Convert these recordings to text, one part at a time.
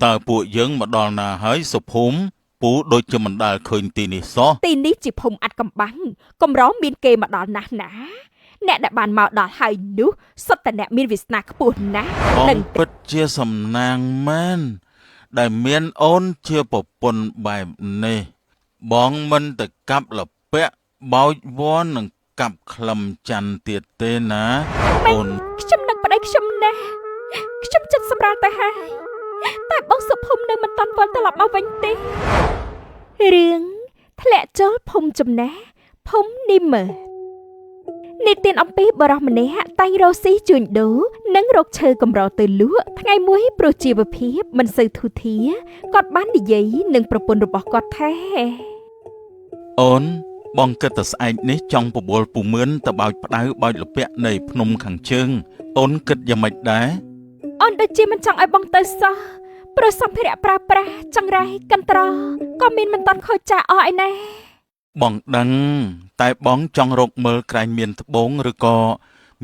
តើពួកយើងមកដល់ណាហើយសុភូមិពូដូចជាមិនដែលឃើញទីនេះសោះទីនេះជាភូមិអាត់កំបាំងកម្រមានគេមកដល់ណាស់ណាអ្នកដែលបានមកដល់ហើយនោះសុទ្ធតែអ្នកមានវាសនាខ្ពស់ណាស់នឹងពិតជាសំណាងមែនដែលមានអូនជាប្រពន្ធបែបនេះបងមិនទៅកាប់លពាក់បោចវ័ននឹងកាប់ខ្លឹមច័ន្ទទៀតទេណាអូនខ្ញុំនឹកប្តីខ្ញុំណាស់ខ្ញុំចិត្តសម្រាប់ទៅហើយតែបងសុភូមិនៅមិនតាន់វិលត្រឡប់មកវិញទេរឿងធ្លាក់ចូលភូមិចំណេះភូមិនីមនេះទានអំពីបរិះម្នាក់តែងរកស៊ីជួញដូរនិងរកឈើកម្រទៅលក់ថ្ងៃមួយព្រោះជីវភាពមិនសូវធូរធារគាត់បាននិយាយនឹងប្រពន្ធរបស់គាត់ថាអូនបងគិតតែស្អែកនេះចង់បបួលពូមឿនទៅបោចផ្ដៅបោចលពាក់នៃភ្នំខាងជើងអូនគិតយ៉ាងម៉េចដែរអូនដូចជាមិនចង់ឲ្យបងទៅសោះព្រោះសម្ភារៈប្រើប្រាស់ចង្រៃកន្ត្រក៏មានមិនតាន់ខូចចាស់អស់ឯណាបងដឹងតែបងចង់រកមើលក្រែងមានត្បូងឬក៏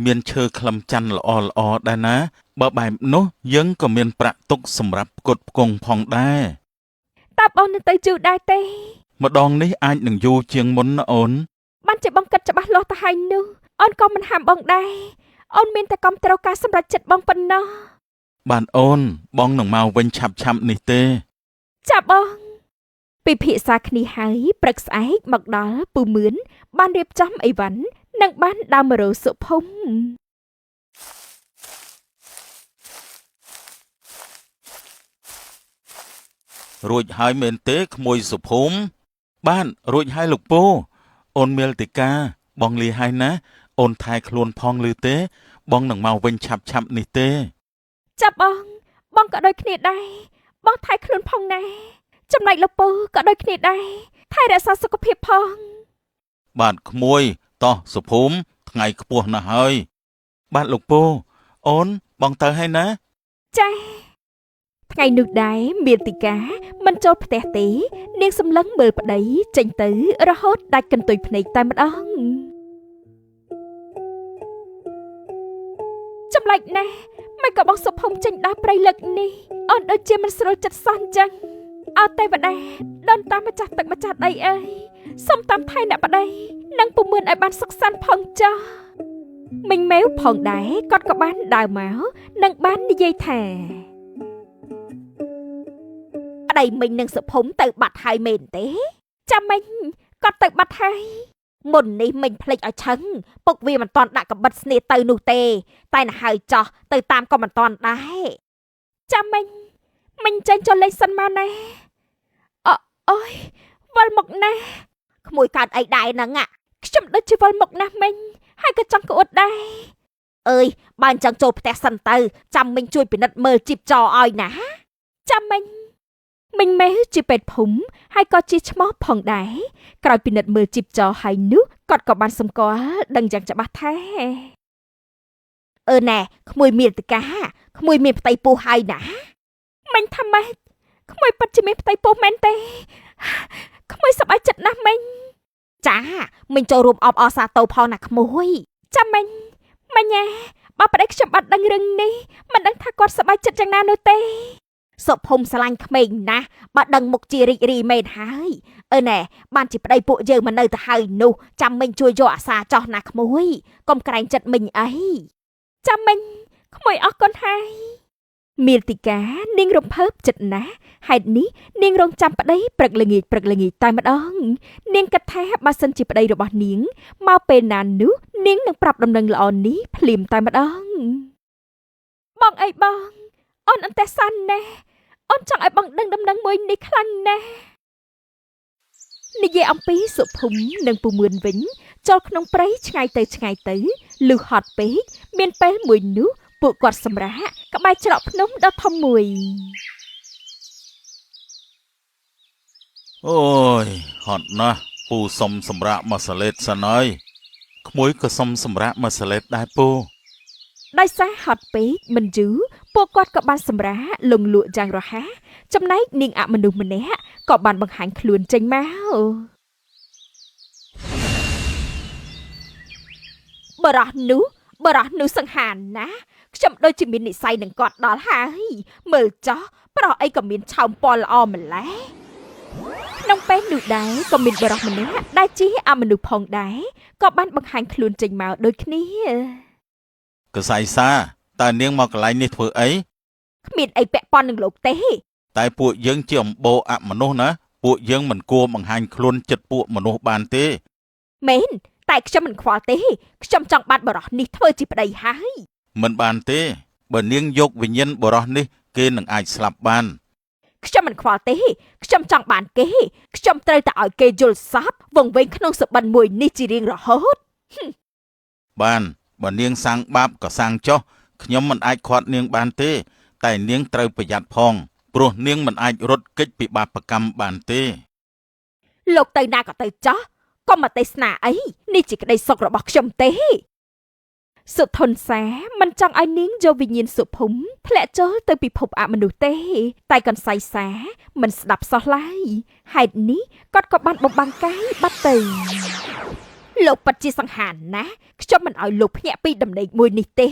មានឈើខ្លឹមច័ន្ទល្អដែរណាបើបែបនោះយើងក៏មានប្រាក់ទុកសម្រាប់ផ្គត់ផ្គង់ផងដែរតើបងនឹងទៅយូរដែរទេម្ដងនេះអាចនឹងយូរជាងមុនណាអូនបានជាបងគិតច្បាស់លាស់ទៅហើយនោះអូនក៏មិនហាមបងដែរអូនមានតែគាំទ្រការសម្រេចចិត្តបងប៉ុណ្ណោះបានអូនបងនឹងមកវិញឆាប់នេះទេចាប់បងពិភាក្សាគ្នាហើយព្រឹកស្អែកមកដល់ពូមឿនបានរៀបចំអីវ៉ាន់និងបានដើរមករកសុភូមិរួចហើយមែនទេក្មួយសុភូមិបានរួចហើយលោកពូអូនមាលតិកាបងលាហើយណាអូនថែខ្លួនផងឬទេបងនឹងមកវិញឆាប់នេះទេចាប់បងក៏ដូចគ្នាដែរបងថែខ្លួនផងណាចំណែកលោកពូក៏ដូចគ្នាដែរថែរក្សាសុខភាពផងបាទក្មួយតោះសុភូមិថ្ងៃខ្ពស់ណាស់ហើយបាទលោកពូអូនបងទៅហើយណាចាថ្ងៃនោះដែរមានទីកាមិនចូលផ្ទះទេនាងសម្លឹងមើលប្តីចេញទៅរហូតដាច់កន្ទុយភ្នែកតែម្ដងចម្លែកណាស់មិនក៏បងសុភូមិចេញដើរព្រៃលឹកនេះអូនដូចជាមិនស្រួលចិត្តសោះអញ្ចឹងអត់ទេវតាដូនតាមម្ចាស់ទឹកម្ចាស់ដីអើយសុំតាមថៃអ្នកប្តីនិងពុំមឿនឲ្យបានសុខសាន្តផងចាស់មិញម៉ែវផងដែរគាត់ក៏បានដើរមកនិងបាននិយាយថាប្តីមិញនឹងសុភូមិទៅបាត់ហើយមែនទេចាំមិញគាត់ទៅបាត់ហើយមុននេះមិញភ្លេចឲ្យឆឹងពុកវាមិនតាន់ដាក់កបិតស្នៀទៅនោះទេតែនៅហើយចោះទៅតាមក៏មិនតាន់ដែរចាំមិញចេញចុះលេងសិនមកណាអូយវល់មកណាក្មួយកើតអីដែរហ្នឹងខ្ញុំដូចជាវល់មកណាស់មិញហើយក៏ចង់ក្អួតដែរអើយបើអញ្ចឹងចូលផ្ទះសិនទៅចាំមិញជួយពិនិត្យមើលជីបចោឲ្យណាចាំមិញម៉ែជាពេទ្យភូមិហើយក៏ជាឈ្មោះផងដែរក្រោយពិនិត្យមើលជីបចោហើយនោះគាត់ក៏បានសម្គាល់ដឹងយ៉ាងច្បាស់ថាណែក្មួយមានតកាក្មួយមានផ្ទៃពោះហើយណាមិញថាម៉េចក្មួយពិតជាមានផ្ទៃពោះមែនទេក្មួយសប្បាយចិត្តណាស់មិញចាមិញចូលរួមអបអរសាទរផងណាក្មួយចាំមិញបើប្តីខ្ញុំបាត់ដឹងរឿងនេះមិនដឹងថាគាត់សប្បាយចិត្តយ៉ាងណានោះទេសុភូមិស្រឡាញ់ក្មេងណាស់បើដឹងមុខជារីករាយមែនហើយណែបានជាប្តីពួកយើងមកនៅទៅហើយនោះចាំមិញជួយយកអាសាចោះណាក្មួយកុំក្រែងចិត្តមិញអីចាំមិញក្មួយអរគុណហើយមាលតិកានាងរំភើបចិត្តណាស់ហេតុនេះនាងរងចាំប្តីព្រឹកល្ងាចតែម្ដងនាងគិតថាបើសិនជាប្តីរបស់នាងមកពេលណានោះនាងនឹងប្រាប់ដំណឹងល្អនេះភ្លាមតែម្ដងបងអីបងអូនអន្តេសានណាស់អូនចង់ឲ្យបងដឹងដំណឹងមួយនេះខ្លាំងណាស់និយាយអំពីសុភូមិនិងពូមឿនវិញចូលក្នុងព្រៃឆ្ងាយទៅលឺហត់ពេកមានពេលមួយនោះពួកគាត់សម្រាកក្បែរច្រកភ្នំដ៏ធំមួយអូយហត់ណាស់ពូសុំសម្រាកមួយសលេតសិនហើយក្មួយក៏សុំសម្រាកមួយសលេតដែរពូដោយសារហត់ពេកមិនយូរពួកគាត់ក៏បានសម្រាកលងលក់យ៉ាងរហ័សចំណែកនាងអមនុស្សម្នាក់ក៏បានបង្ហាញខ្លួនចេញមកបរោះនោះសង្ហានណាខ្ញុំដូចជាមាននិស្ស័យនឹងគាត់ដល់ហើយមើលចោះប្រុ រោះអីក៏មានឆោមពណ៌ល្អម្ល៉េះក្នុងពេលនោះដែរក៏មានបរិសម្នាក់ដែលជាអមនុស្សផងដែរក៏បានបង្ហាញខ្លួនចេញមកដូចគ្នាកសៃសាតើនាងមកកន្លែងនេះធ្វើអី គ្មានអីពាក់ព័ន្ធនឹងលោកទេ តែពួកយើងជាអំបូរអមនុស្សណាពួកយើងមិនគួរបង្ហាញខ្លួនចិត្តពួកមនុស្សបានទេ មែនតែខ្ញុំមិនខ្វល់ទេខ្ញុំចង់បាត់បរិសនេះធ្វើជាប្តីហើយ មិនបានទេបើនាងយកវិញ្ញាណបរោះនេះគេនឹងអាចស្លាប់បាន ខ្ញុំមិនខ្វល់ទេខ្ញុំចង់បានគេខ្ញុំត្រូវតែឲ្យគេយល់សប្តិវង្វេងក្នុងសុបិនមួយនេះជារៀងរហូត បានបើនាងសាងបាបក៏សាងចុះខ្ញុំមិនអាចខាត់នាងបានទេតែនាងត្រូវប្រយ័ត្នផងព្រោះនាងមិនអាចរត់គេចពីបាបកម្មបានទេ លោកទៅណាក៏ទៅចោះកុំមកទេសនាអីនេះជាក្តីសុខរបស់ខ្ញុំទេសុធនសាមិនចង់ឲ្យនាងយកវិញ្ញាណសុភុំធ្លាក់ចូលទៅពិភពអមនុស្សទេតែកន្សៃសាមិនស្ដាប់សោះឡើយហេតុនេះគាត់ក៏បានបំបាំងកាយបាត់ទៅលោកពិតជាសង្ហាណាស់ខ្ញុំមិនឲ្យលោកភ្ញាក់ពីដំណេកមួយនេះទេ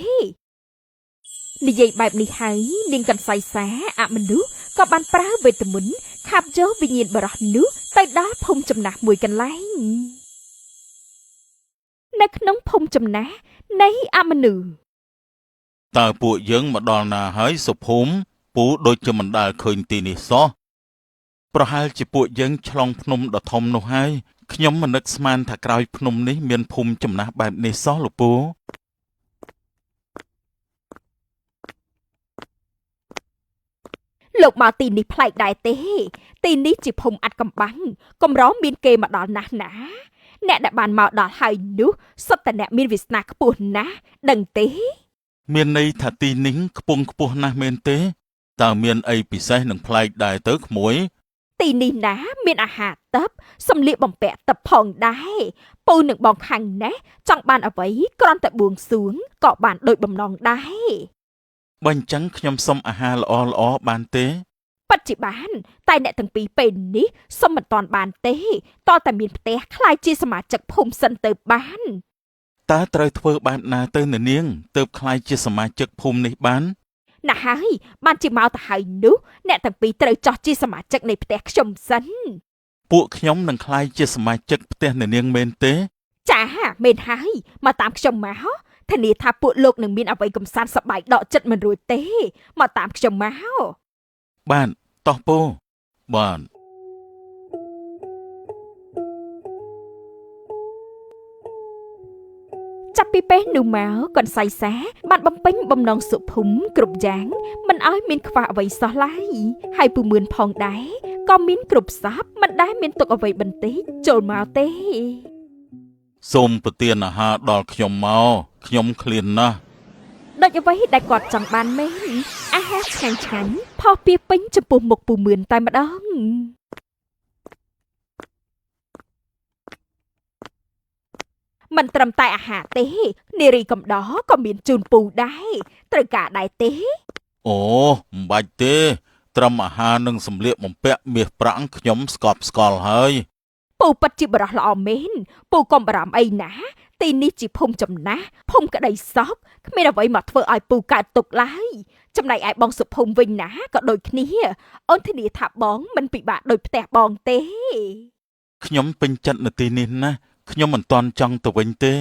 និយាយបែបនេះហើយនាងកន្សៃសាអមនុស្សក៏បានប្រើវេទមន្តខាប់យកវិញ្ញាណបរិសនោះទៅដល់ភូមិចំណាស់មួយកន្លែងនៅក្នុងភូមិចំណាស់នៃអមនុស្ស តើពួកយើងមកដល់ណាហើយសុភូមិពូដូចជាមិនដែលឃើញទីនេះសោះប្រហែលជាពួកយើងឆ្លងភ្នំដ៏ធំនោះហើយខ្ញុំមិននឹកស្មានថាក្រោយភ្នំនេះមានភូមិចំណាស់បែបនេះសោះលោកពូ លោកមកទីនេះប្លែកដែរទេទីនេះជាភូមិអាត់កំបាំងកម្រមានគេមកដល់ណាស់ណាអ្នកដែលបានមកដល់ហើយនោះសុទ្ធតែអ្នកមានវាសនាខ្ពស់ណាស់ដឹងទេ មានន័យថាទីនេះខ្ពង់ខ្ពស់ណាស់មែនទេតើមានអីពិសេសនឹងប្លែកដែរទៅក្មួយ ទីនេះណាមានអាហារតឹបសម្លៀកបំពាក់តឹបផងដែរពូនឹងបងខាងណាចង់បានអ្វីគ្រាន់តែបួងសួងក៏បានដូចបំណងដែរ បើអញ្ចឹងខ្ញុំសុំអាហារល្អៗបានទេ ពិតជាបានតែអ្នកទាំងពីរពេលនេះសុំមិនតាន់បានទេតើតែមានផ្ទះខ្លាយជាសមាជិកភូមិសិនទៅបាន តើត្រូវធ្វើបែបណាទៅនាងទើបក្លាយជាសមាជិកភូមិនេះបាន ណាស់ហើយបានជាមកទៅហើយនោះអ្នកទាំងពីរត្រូវចោះជាសមាជិកនៃផ្ទះខ្ញុំសិន ពួកខ្ញុំនឹងក្លាយជាសមាជិកផ្ទះនាងមែនទេ ចាមែនហើយមកតាមខ្ញុំមកធានាថាពួកលោកនឹងមានអ្វីកំសាន្តសប្បាយដកចិត្តមិនរួចទេមកតាមខ្ញុំមក បាទតោះពូបាទ ចាប់ពីពេលនោះមកកន្សៃសាបានបំពេញបំណងសុភុំគ្រប់យ៉ាងមិនឲ្យមានខ្វះអ្វីសោះឡើយហើយពូមឿនផងដែរក៏មានគ្រប់សពមិនដែលមានទុកអ្វីបន្តិចចូលមកទេ សូមប្រទានអាហារដល់ខ្ញុំមកខ្ញុំឃ្លានណាស់ ដូចអ្វីដែលគាត់ចង់បានមែនអាហារឆ្ងាញ់ឆ្ងាញ់ផុសពីពេញចំពោះមុខពូមឿនតែម្ដងមិនត្រឹមតែអាហារទេនារីកំដរក៏មានជូនពូដែរត្រូវការដែរទេ អូមិនបាច់ទេត្រឹមអាហារនិងសម្លៀកបំពាក់មាសប្រាក់ខ្ញុំស្កប់ស្កល់ហើយ ពូពិតជាបរោះល្អមែនពូកុំបារម្ភអីណាទីនេះជាភូមិចំណាស់ភូមិក្តីសុខគ្មានអ្វីមកធ្វើឲ្យពូកើតទុក្ខឡើយចំណែកឯបងសុភូមិវិញណាក៏ដូចគ្នាអូនធានាថាបងមិនពិបាកដូចផ្ទះបងទេ ខ្ញុំពេញចិត្តនៅទីនេះណាខ្ញុំមិនទាន់ចង់ទៅវិញទេ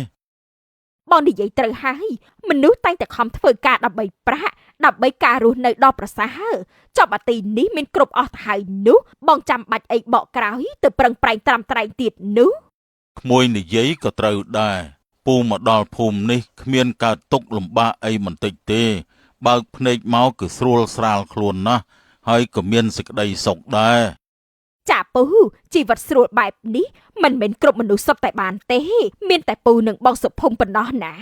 បងនិយាយត្រូវហើយមនុស្សតែងតែខំធ្វើការដើម្បីប្រាក់ដើម្បីការរស់នៅដ៏ប្រសើរចប់អាទីនេះមានគ្រប់អស់ទៅហើយនោះបងចាំបាច់អីបកក្រោយទៅប្រឹងប្រែងត្រាំត្រែងទៀតនោះ ក្មួយនិយាយក៏ត្រូវដែរពូមកដល់ភូមិនេះគ្មានកើតទុកលំបាកអីបន្តិចទេបើកភ្នែកមកគឺស្រួលស្រាលខ្លួនណាស់ហើយក៏មានសេចក្តីសុខដែរ ចាពូជីវិតស្រួលបែបនេះមិនមែនគ្រប់មនុស្សសុទ្ធតែបានទេមានតែពូនិងបងសុភុំប៉ុណ្ណោះណា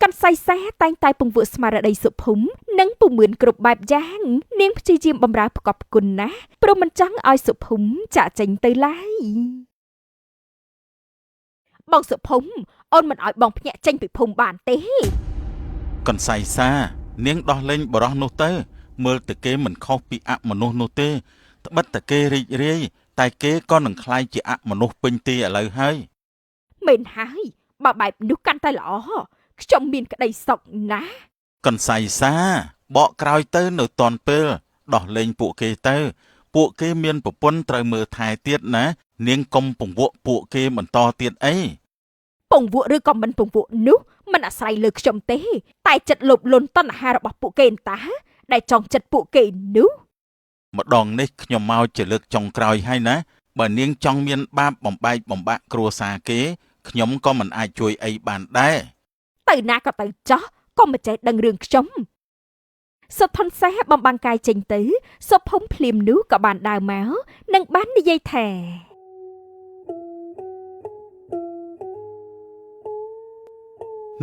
កន្សៃសាតែងតែពង្វក់ស្មារតីសុភុំនិងពូមឿនគ្រប់បែបយ៉ាងនាងព្យាយាមបំរើផ្គប់ផ្គុណណាស់ព្រោះមិនចង់ឲ្យសុភុំចាក់ចេញទៅឡើយបងសុភុំអូនមិនឲ្យបងភ្ញាក់ចេញពីភូមិបានទេ កន្សៃសានាងដោះលែងបរោះនោះទៅមើលទៅគេមិនខុសពីអមនុស្សនោះទេត្បិតតែគេរីករាយតែគេក៏នឹងក្លាយជាអមនុស្សពេញទីឥឡូវហើយ មែនហើយបើបែបនោះកាន់តែល្អខ្ញុំមានក្តីសុខណាស់ កន្សៃសាបកក្រោយទៅនៅតនពេល ដោះលែងពួកគេទៅពួកគេមានប្រពន្ធត្រូវមើលថែទៀតណានាងកុំពង្វក់ពួកគេបន្តទៀតអី ពង្វក់ឬក៏មិនពង្វក់នោះមិនអាស្រ័យលើខ្ញុំទេតែចិត្តលោភលន់តណ្ហារបស់ពួកគេតាដែលចង់ចិត្តពួកគេនោះ ម្ដងនេះខ្ញុំមកជាលើកចុងក្រោយហើយណាបើនាងចង់មានបាបបំបែកបំបាក់គ្រួសារគេខ្ញុំក៏មិនអាចជួយអីបានដែរ ទៅណាក៏ទៅចោះក៏មិនចេះដឹងរឿងខ្ញុំសុថនសាបំបាំងកាយចេញទៅសុភុំភ្លាមនោះក៏បានដើរមកនិងបាននិយាយថា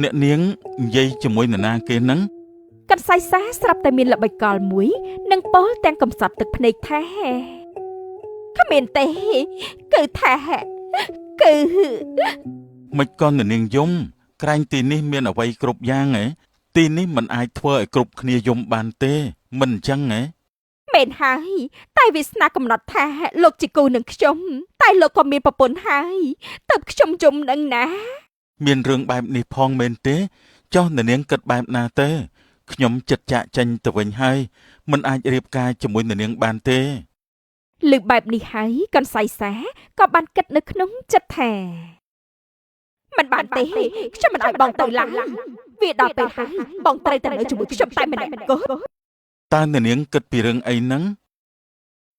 អ្នកនាងនិយាយជាមួយនរណាគេហ្នឹង កន្សៃសាស្រាប់តែមានល្បិចកលមួយនិងពោលទាំងកំសត់ទឹកភ្នែកថាគ្មានទេគឺថាគឺ មិនក៏នរនាងយំក្រែងទីនេះមានអ្វីគ្រប់យ៉ាងហ៎ទីនេះមិនអាចធ្វើឲ្យគ្រប់គ្នាយំបានទេមិនអញ្ចឹងហ៎ មែនហើយតែវាសនាកំណត់ថាលោកជាគូនឹងខ្ញុំតែលោកក៏មានប្រពន្ធហើយតើបខ្ញុំយំនឹងណា មានរឿងបែបនេះផងមែនទេចុះនរនាងគិតបែបណាទៅខ្ញុំចិត្តចាក់ចេញទៅវិញហើយមិនអាចរៀបការជាមួយនរនាងបានទេ លើបែបនេះហើយកន្សៃសាក៏បានគិតនៅក្នុងចិត្តថាមិនបានទេខ្ញុំមិនឲ្យបងទៅឡើយវាដល់ពេលហើយបងត្រូវតែនៅជាមួយខ្ញុំតែម្នាក់កូន តើនរនាងគិតពីរឿងអីហ្នឹង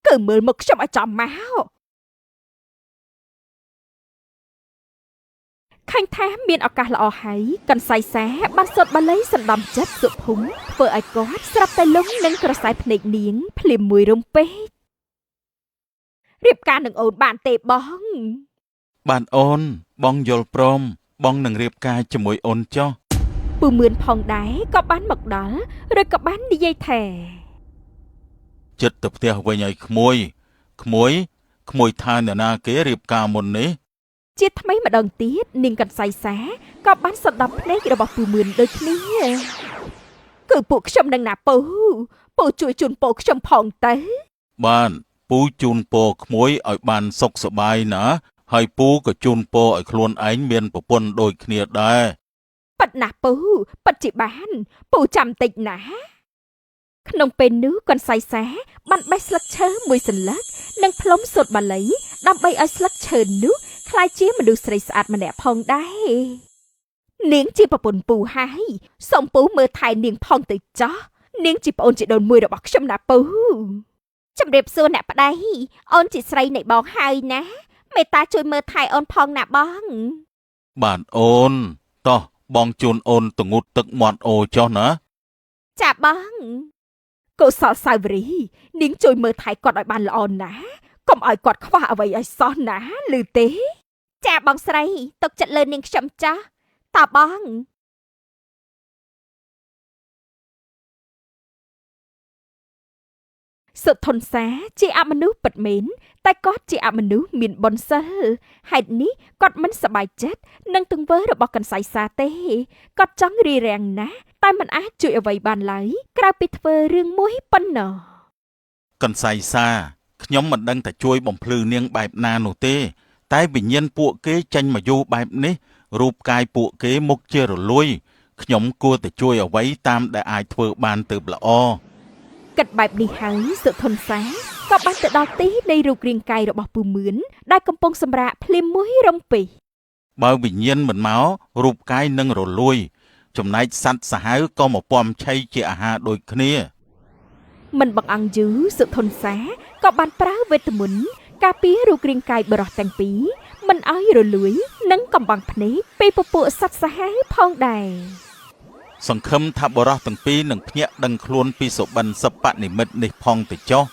គឺមើលមកខ្ញុំឲ្យចំមកឃើញថាមានឱកាសល្អហើយកន្សៃសាបានសុទ្ធបល័យសណ្ដំចិត្តសុភុំធ្វើឲ្យគាត់ស្រាប់តែលំនឹងក្រសែភ្នែកនាងភ្លាមមួយរំពេចរៀបការនឹងអូនបានទេបង បានអូនបងយល់ព្រមបងនឹងរៀបការជាមួយអូនចុះ ពូមឿនផងដែរក៏បានមកដល់ឬក៏បាននិយាយថា ចិត្តទៅផ្ទះវិញឲ្យក្មួយថានរណាគេរៀបការមុននេះ ជាថ្មីម្ដងទៀតនាងកន្សៃសាក៏បានសណ្ដាប់ភ្នែករបស់ពូមឿនដូចគ្នាគឺពួកខ្ញុំនឹងណាពូជួយជូនពរខ្ញុំផងទៅ បានពូជូនពរក្មួយឲ្យបានសុខសប្បាយណាហើយពូក៏ជូនពរឲ្យខ្លួនឯងមានប្រពន្ធដូចគ្នាដែរ ប៉ិតណាពូប៉ិតជាបានពូចាំតិចណាក្នុងពេលនោះកន្សៃសាបានបេះស្លឹកឈើមួយសន្លឹកនិងផ្លុំសូត្របាលីដើម្បីឲ្យស្លឹកឈើនោះคล้ายជាមនុស្សស្រីស្អាតម្នាក់ផងដែរនាងជាប្រពន្ធពូហើយសូមពូមើលថែនាងផងទៅចោះនាងជាប្អូនជីដូនមួយរបស់ខ្ញុំណាពូជំរាបសួរអ្នកប្តីអូនជាស្រីនៃបងហើយណាមេត្តាជួយមើលថែអូនផងណាបង បានអូនតោះបងជូនអូនទៅងូតទឹកមាត់អូចុះណា ចាបងកុសលសាវរីនាងជួយមើលថែគាត់ឲ្យបានល្អណាស់កុំឲ្យគាត់ខ្វះអ្វីឲ្យសោះណាឮទេចាបងស្រីទុកចិត្តលើនាងខ្ញុំចាស់តើបងសុធនសាជាអមនុស្សពិតមែនតែគាត់ជាអមនុស្សមានបុណ្យសិលហេតុនេះគាត់មិនសប្បាយចិត្តនឹងទង្វើរបស់កន្សៃសាទេគាត់ចង់រីរាំងណាស់តែមិនអាចជួយអ្វីបានឡើយក្រៅពីធ្វើរឿងមួយប៉ុណ្ណោះ កន្សៃសាខ្ញុំមិនដឹងតែជួយបំភ្លឺនាងបែបណានោះទេតែវិញ្ញាណពួកគេចេញមកយូរបែបនេះរូបកាយពួកគេមុខជារលួយខ្ញុំគួរតែជួយអ្វីតាមដែលអាចធ្វើបានទៅល្អ គិតបែបនេះហើយសុធនសាក៏បានទៅដល់ទីនៃរូបរាងកាយរបស់ពូមឿនដែលកំពុងសម្រាកភ្លាមមួយរំពេច បើវិញ្ញាណមិនមករូបកាយនឹងរលួយចំណែកសត្វសាហាវក៏មកពំឆៃជាអាហារដូចគ្នា មិនបង្អង់យូរសុធនសាក៏បានប្រើវេទមន្តការពាររូបរាងកាយបរិសទាំងពីរមិនឲ្យរលួយនិងកំបាំងភ្នែកពីពពួកសត្វសាហាវផងដែរ សង្ឃឹមថាបរិសទាំងពីរនឹងភ្ញាក់ដឹងខ្លួនពីសុបិនសពនិមិត្តនេះផងទៅចុះ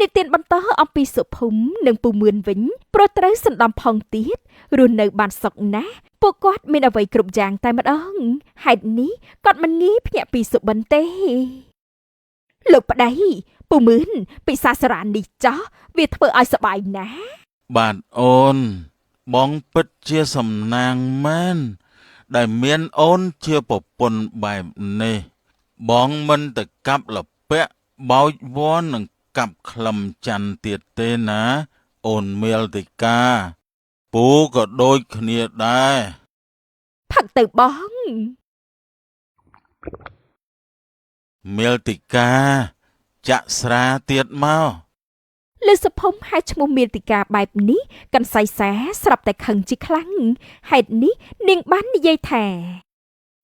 និទានបន្តអំពីសុភុំនិងពូមឿនវិញព្រោះត្រូវសណ្ដំផងទៀតរស់នៅបានសុខណាស់ពួកគាត់មានអ្វីគ្រប់យ៉ាងតែម្ដងហេតុនេះគាត់មិនងាយភ្ញាក់ពីសុបិនទេលោកប្តីពូមឿនពិសាសរាននេះចោះវាធ្វើឲ្យសប្បាយណាស់ បាទអូនបងពិតជាសំណាងមែនដែលមានអូនជាប្រពន្ធបែបនេះបងមិនទៅកាប់លពាក់បោចវ័ននឹងកាប់ខ្លឹមច័ន្ទទៀតទេណាអូនមេលតិកាពូក៏ដូចគ្នាដែរ ផឹកទៅបង មេលតិកាចាក់ស្រាទៀតមក លឺសុភមហៅឈ្មោះមាតិកាបែបនេះកន្សៃសាស្រាប់តែខឹងជាខ្លាំងហេតុនេះនាងបាននិយាយថា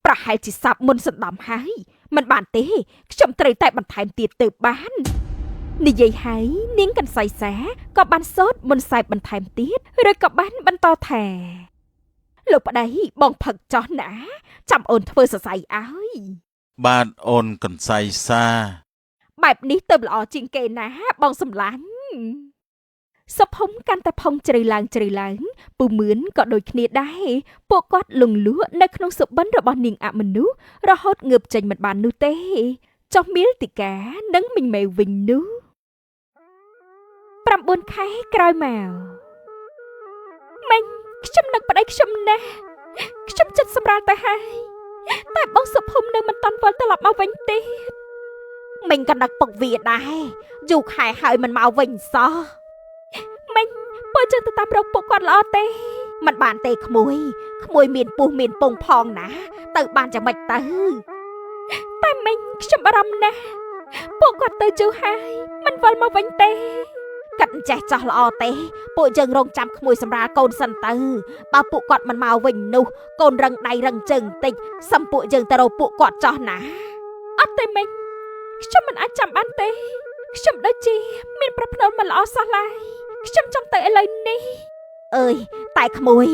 ប្រហែលជាសាប់មុនសណ្ដំហើយមិនបានទេខ្ញុំត្រូវតែបន្ថែមទៀតទៅបាននិយាយហើយនាងកន្សៃសាក៏បានសូត្រមុនសែបបន្ថែមទៀតឬក៏បានបន្តថាលោកប្តីបងផឹកចោះណាចាំអូនធ្វើសរសៃឲ្យ បាទអូនកន្សៃសា បែបនេះទៅល្អជាងគេណាបងសម្លាញ់សុភមកាន់តែផុងជ្រៅឡើងពូមឿនក៏ដូចគ្នាដែរពួកគាត់លងលក់នៅក្នុងសុបិនរបស់នាងអមនុស្សរហូតងើបចេញមិនបាននោះទេចុះមីលតិកានិងមីងម៉ែវិញនោះ9 ខែក្រោយមកម៉េចខ្ញុំនឹកប្តីខ្ញុំណាស់ខ្ញុំចិត្តសម្រាលទៅហើយតែបងសុភមនៅមិនតាន់វិលត្រឡប់មកវិញទេមីងក៏នឹកពុកវាដែរយូរខែហើយមិនមកវិញសោះមីងបើចឹងទៅតាមរកពុកគាត់ល្អទេមិនបានទេក្មួយមានពោះមានពងផងណាទៅបានយ៉ាងម៉េចទៅតែមីងខ្ញុំបារម្ភណាស់ពួកគាត់ទៅយូរហើយមិនវិលមកវិញទេកាត់ចេះចោះល្អទេពួកយើងរងចាំក្មួយសម្រាលកូនសិនទៅបើពួកគាត់មិនមកវិញនោះកូនរឹងដៃរឹងជើងតិចសំពួកយើងទៅរកពួកគាត់ចោះណាអត់ទេមីងខ្ញុំមិនអាចចាំបានទេខ្ញុំដូចជាមានប្រផ្នូលមិនល្អសោះឡើយខ្ញុំចង់ទៅឥឡូវនេះអើយតែក្មួយ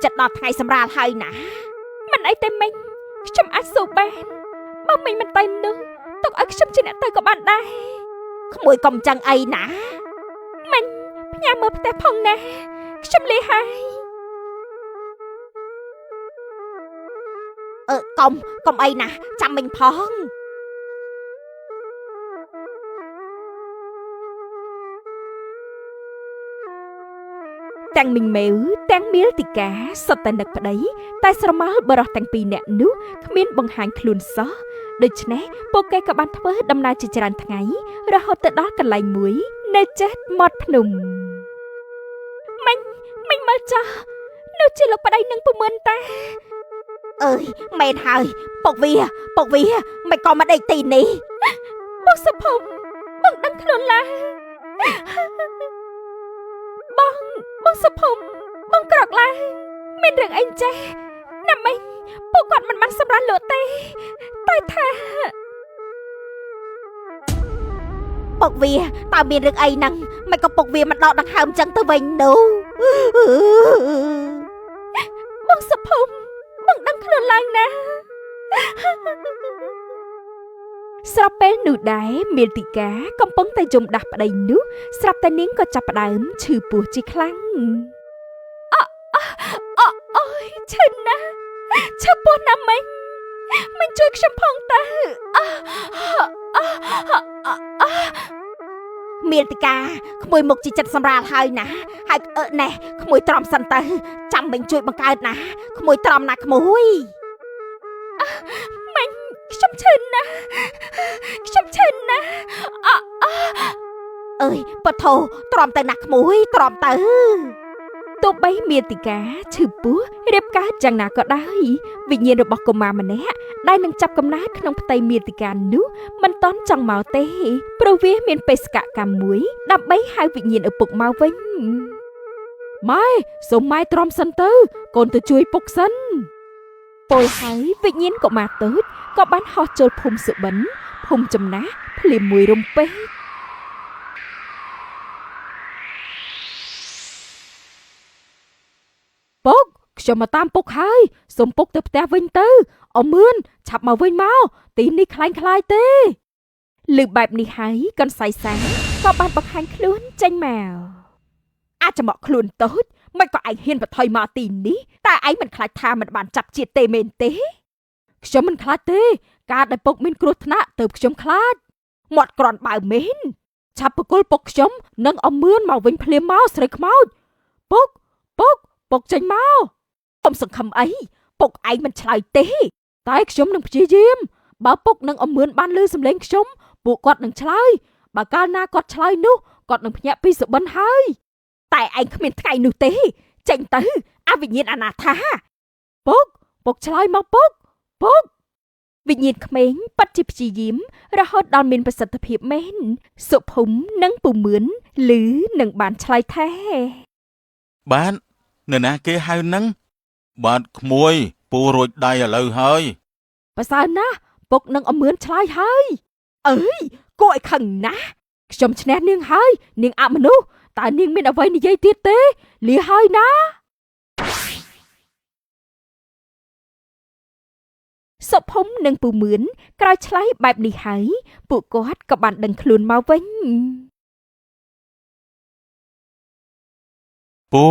ចិត្តដល់ថ្ងៃសម្រាលហើយណាមិនអីទេមីងខ្ញុំអាចស៊ូបានបើមីងមិនទៅនោះទុកឲ្យខ្ញុំជាអ្នកទៅក៏បានដែរក្មួយកុំចឹងអីណាមីងផ្ញើមើលផ្ទះផងណាខ្ញុំលាហើយកុំអីណាចាំមីងផងទាំងមីងម៉ែវទាំងមីលតិកាសុទ្ធតែនឹកប្តីតែស្រមោលបរោះទាំងពីរនាក់នោះគ្មានបង្ហាញខ្លួនសោះដូច្នេះពួកគេក៏បានធ្វើដំណើរជាច្រើនថ្ងៃរហូតទៅដល់កន្លែងមួយនៅជិតមាត់ភ្នំមីងមើលចាស់នោះជាលោកប្តីនឹងពមឿនតាអើយមែនហើយពុកវាមិនក៏មកដេកទីនេះបងសុភមបងដឹងខ្លួនឡើយបងសុភមបងក្រកឡើយមានរឿងអីចេះណាមីងពួកគាត់មិនបានសម្រាប់លក់ទេតែថាពុកវាតើមានរឿងអីហ្នឹងមិនក៏ពុកវាមិនដកដង្ហើមចឹងទៅវិញនោះបងសុភមបងដឹងខ្លួនឡើងណាស្រាប់ពេលនោះដែរមីលតិកាកំពុងតែយំដាស់ប្តីនោះស្រាប់តែនាងក៏ចាប់ផ្ដើមឈឺពោះជាខ្លាំងអូយឈឺណាស់ឈឺពោះណាស់មីងជួយខ្ញុំផងទៅមីលតិកាក្មួយមុខជាចិត្តសម្រាលហើយណាហើយណែក្មួយទ្រាំសិនទៅចាំមីងជួយបង្កើតណាក្មួយទ្រាំណាក្មួយមីងខ្ញុំឈឺណាស់អើយពធោទ្រាំទៅណាក្មួយទ្រាំទៅទោះបីមាតិកាឈឺពោះរៀបកើតយ៉ាងណាក៏ដោយវិញ្ញាណរបស់កុមារម្នាក់ដែលនឹងចាប់កំណើតក្នុងផ្ទៃមាតិកានោះមិនតន់ចង់មកទេព្រោះវាមានបេសកកម្មមួយដើម្បីហៅវិញ្ញាណឪពុកមកវិញម៉ែសូមម៉ែទ្រាំសិនទៅកូនទៅជួយពុកសិនពលហើយវិញ្ញាណកុមារតូចក៏បានហោះចូលភូមិសុបិនភូមិចំណាស់ភ្លាមមួយរំពេចពុកខ្ញុំមកតាមពុកហើយសូមពុកទៅផ្ទះវិញទៅអមឿនឆាប់មកវិញមកទីនេះខ្លាញ់ខ្លាយទេឮបែបនេះហើយកន្សៃសាក៏បានបង្ហាញខ្លួនចេញមកអាចមកខ្លួនតូចមិនក៏ឯងហ៊ានបថុយមកទីនេះតែឯងមិនខ្លាចថាមិនបានចាប់ជាតិទេមែនទេខ្ញុំមិនខ្លាចទេការដែលពុកមានគ្រោះថ្នាក់ទៅខ្ញុំខ្លាចមាត់ក្រាន់បើមែនឆាប់បកុលពុកខ្ញុំនិងអមឿនមកវិញភ្លាមមកស្រីខ្មោចពុកចេញមកខ្ញុំសង្ឃឹមអីពុកឯងមិនឆ្លើយទេតែខ្ញុំនឹងព្យាយាមបើពុកនិងអមឿនបានឮសំឡេងខ្ញុំពួកគាត់នឹងឆ្លើយបើកាលណាគាត់ឆ្លើយនោះគាត់នឹងភ្ញាក់ពីសុបិនហើយតែឯងគ្មានថ្ងៃនោះទេចេញទៅអវិញ្ញាណអនាថាពុកឆ្លើយមកពុក វិញ្ញាណក្មេងប៉ាត់ជាព្យាយាមរហូតដល់មានប្រសិទ្ធភាពមែនសុភុំនិងពូមឿនឬនឹងបានឆ្លើយថាបាទនរណាគេហៅនឹងបាទក្មួយពូរួចដៃឥឡូវហើយ ប្រសើរណាស់ពុកនឹងអមឿនឆ្លើយហើយអើយគួរឲ្យខឹងណាស់ខ្ញុំឈ្នះនាងហើយនាងអមនុស្សតើនាងមានអ្វីនិយាយទៀតទេលាហើយណាសុភុំនិងពូមឿនក្រោយឆ្លើយបែបនេះហើយពួកគាត់ក៏បានដឹងខ្លួនមកវិញពូ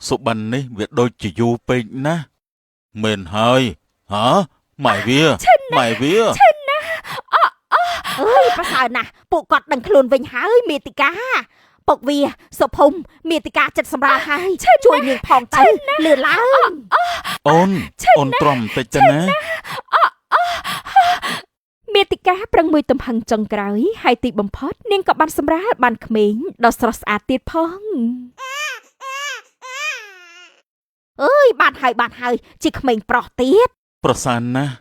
សុបិននេះវាដូចជាយូរពេកណាស់មែនហើយហ៎ម៉ែវាម៉ែវាឈិនណាអើយប្រសើរណាស់ពួកគាត់ដឹងខ្លួនវិញហើយមេតិកាពុកវាសុភុំមេតិកាចិត្តសម្រាលហើយជួយនាងផងទៅលឿនឡើងអូនទ្រាំបន្តិចទៅណាមេតិកាប្រឹងមួយទំហឹងចុងក្រោយហើយទីបំផុតនាងក៏បានសម្រាលបានក្មេងដ៏ស្រស់ស្អាតទៀតផងអើយបានហើយជាក្មេងប្រុសទៀតប្រសានណាស់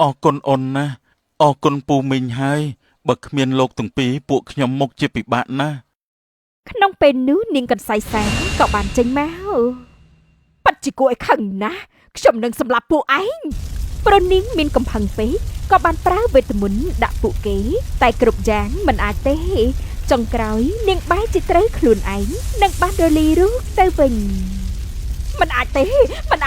អរគុណអូនណាស់អរគុណពូមីងហើយបើគ្មានលោកទាំងពីរពួកខ្ញុំមុខជាពិបាកណាស់ក្នុងពេលនោះនាងកន្សៃសែនក៏បានចេញមកប៉ាត់ជាគួរឲ្យខឹងណាស់ខ្ញុំនឹងសម្លាប់ពួកឯងព្រោះនាងមានកំហឹងពេកក៏បានប្រើវេទមន្តដាក់ពួកគេតែគ្រប់យ៉ាងមិនអាចទេចុងក្រោយនាងបែរជាត្រូវខ្លួនឯងនឹងបានរលីរូបទៅវិញមិនអាចទេបន្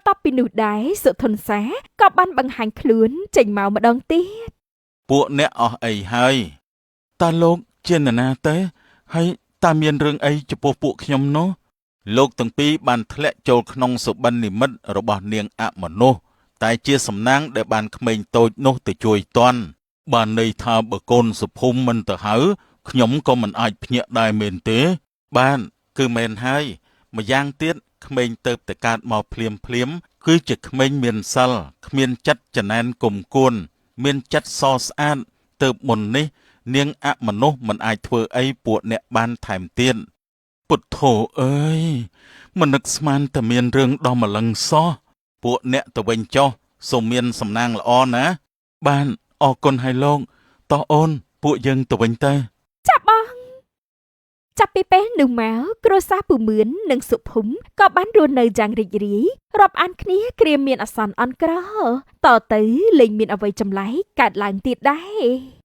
ទាប់ពីនោះដែរសុធនសាក៏បានបង្ហាញខ្លួនចេញមកម្ដងទៀតពួកអ្នកអស់អីហើយតើលោកជានរណាទៅហើយតើមានរឿងអីចំពោះពួកខ្ញុំនោះលោកទាំងពីរបានធ្លាក់ចូលក្នុងសុបិននិមិត្តរបស់នាងអមនុស្សតែជាសំណាងដែលបានក្មេងតូចនោះទៅជួយតន់បានន័យថាបើកូនសុភុំមិនទៅហៅខ្ញុំក៏មិនអាចភ្ញាក់ដែរមែនទេបានគឺមែនហើយម្យ៉ាងទៀតក្មេងទៅតែកើតមកភ្លាមគឺជាក្មេងមានសិលគ្មានចិត្តចំណែនគុំគួនមានចិត្តសស្អាតទៅមុននេះនាងអមនុស្សមិនអាចធ្វើអីពួកអ្នកបានថែមទៀតពុទ្ធោអើយមិននឹកស្មានតែមានរឿងដ៏ម្លឹងសោះពួកអ្នកទៅវិញចុះសូមមានសំណាងល្អណាបានអរគុណឲ្យលោកតោះអូនពួកយើងទៅវិញទៅចាប់បងចាប់ពីពេលនោះមកគ្រួសារពូមឿននិងសុភុំក៏បានរស់នៅយ៉ាងរីករាយរាប់អានគ្នាគ្រាមមានអាសន្នអន់ក្រតទៅលែងមានអ្វីចម្លែកកើតឡើងទៀតដែរ